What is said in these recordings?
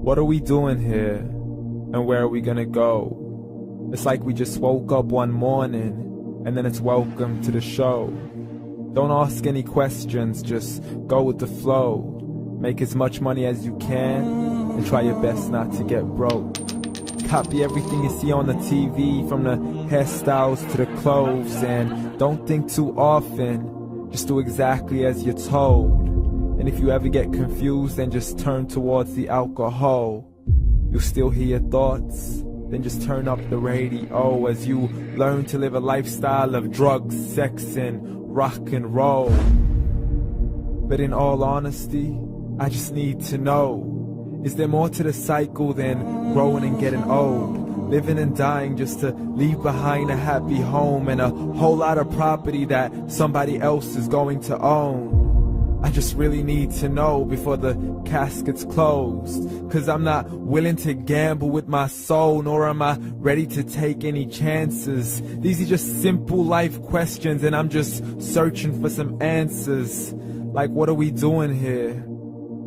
What are we doing here? And where are we gonna go? It's like we just woke up one morning and then it's welcome to the show. Don't ask any questions, just go with the flow. Make as much money as you can and try your best not to get broke. Copy everything you see on the TV, from the hairstyles to the clothes, and don't think too often, just do exactly as you're told. And if you ever get confused, then just turn towards the alcohol. You'll still hear your thoughts, then just turn up the radio as you learn to live a lifestyle of drugs, sex, and rock and roll. But in all honesty, I just need to know, is there more to the cycle than growing and getting old? Living and dying just to leave behind a happy home and a whole lot of property that somebody else is going to own. I just really need to know before the casket's closed, 'cause I'm not willing to gamble with my soul, nor am I ready to take any chances. These are just simple life questions and I'm just searching for some answers. Like, what are we doing here?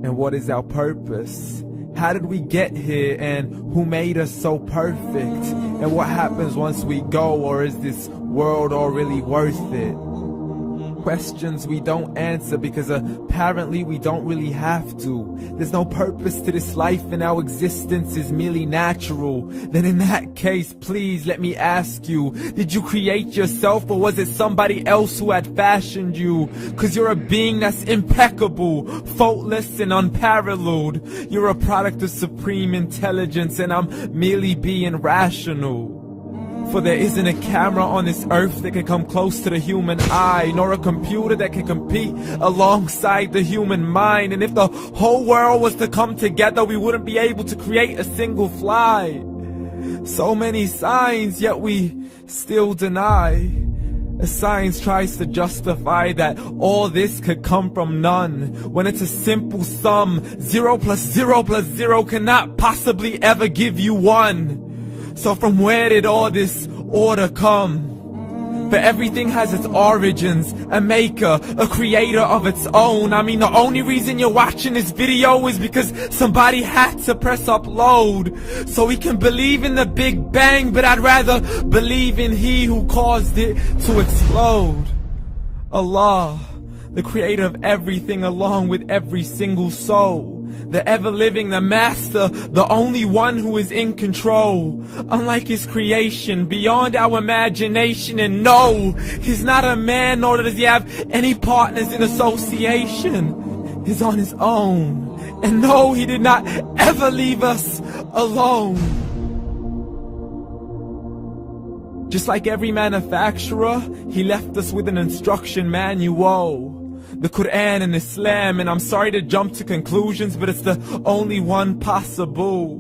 And what is our purpose? How did we get here, and who made us so perfect? And what happens once we go, or is this world all really worth it? Questions we don't answer because apparently we don't really have to. There's no purpose to this life and our existence is merely natural. Then in that case, please let me ask you, did you create yourself, or was it somebody else who had fashioned you? 'Cause you're a being that's impeccable, faultless and unparalleled. You're a product of supreme intelligence and I'm merely being rational. For there isn't a camera on this earth that can come close to the human eye, nor a computer that can compete alongside the human mind. And if the whole world was to come together, we wouldn't be able to create a single fly. So many signs, yet we still deny. As science tries to justify that all this could come from none, when it's a simple sum. 0 plus 0 plus 0 cannot possibly ever give you 1. So from where did all this order come? For everything has its origins, a maker, a creator of its own. I mean, the only reason you're watching this video is because somebody had to press upload. So we can believe in the Big Bang, but I'd rather believe in He who caused it to explode. Allah, the creator of everything along with every single soul. The ever-living, the master, the only one who is in control. Unlike his creation, beyond our imagination. And no, he's not a man, nor does he have any partners in association. He's on his own. And no, he did not ever leave us alone. Just like every manufacturer, he left us with an instruction manual. The Quran and Islam, and I'm sorry to jump to conclusions, but it's the only one possible.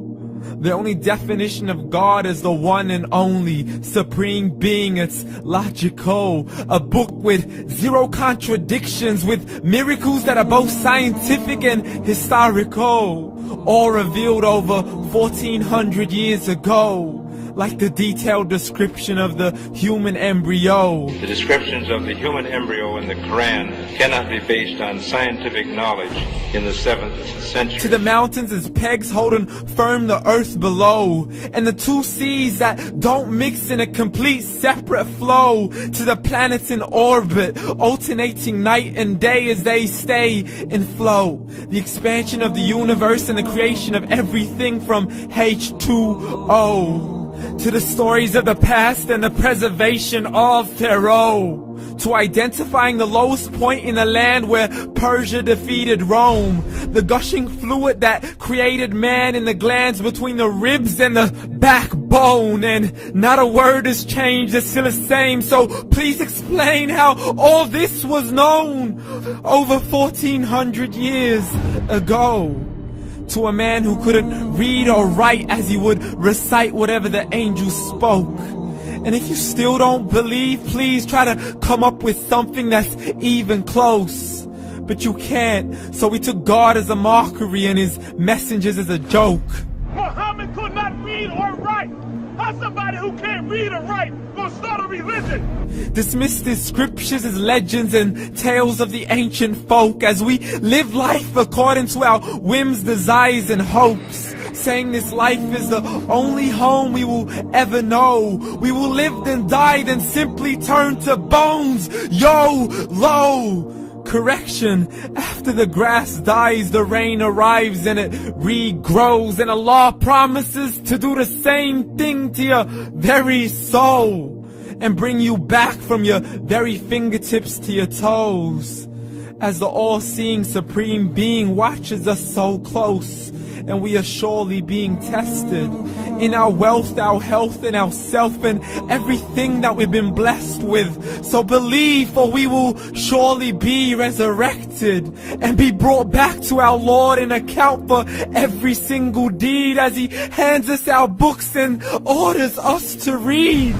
The only definition of God is the one and only supreme being. It's logical, a book with 0 contradictions, with miracles that are both scientific and historical, all revealed over 1400 years ago. Like the detailed description of the human embryo. The descriptions of the human embryo in the Quran cannot be based on scientific knowledge in the 7th century. To the mountains as pegs holding firm the earth below, and the 2 seas that don't mix in a complete separate flow. To the planets in orbit, alternating night and day as they stay in flow. The expansion of the universe and the creation of everything from H2O. To the stories of the past and the preservation of Pharaoh. To identifying the lowest point in the land where Persia defeated Rome. The gushing fluid that created man in the glands between the ribs and the backbone. And not a word has changed, it's still the same. So please explain how all this was known over 1400 years ago. To a man who couldn't read or write as he would recite whatever the angels spoke. And if you still don't believe, please try to come up with something that's even close. But you can't, so we took God as a mockery and his messengers as a joke. Muhammad could not read or write. How somebody who can't read or write gonna start a religion? Dismiss the scriptures as legends and tales of the ancient folk as we live life according to our whims, desires, and hopes. saying this life is the only home we will ever know. We will live then die, then simply turn to bones. YOLO! Correction, after the grass dies, the rain arrives and it regrows, and Allah promises to do the same thing to your very soul and bring you back from your very fingertips to your toes, as the all-seeing supreme being watches us so close, and we are surely being tested in our wealth, our health, and our self, and everything that we've been blessed with. So believe, for we will surely be resurrected and be brought back to our Lord and account for every single deed, as He hands us our books and orders us to read.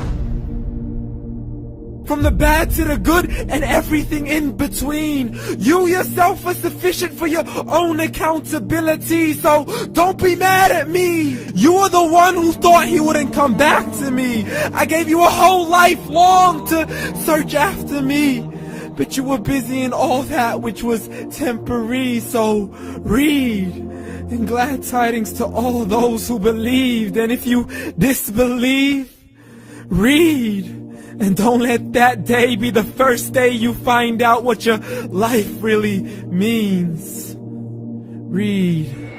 From the bad to the good and everything in between. You yourself are sufficient for your own accountability, so don't be mad at me. You are the one who thought He wouldn't come back to me. I gave you a whole life long to search after me, but you were busy in all that which was temporary. So read, and glad tidings to all those who believed. And if you disbelieve, read. And don't let that day be the first day you find out what your life really means. Read.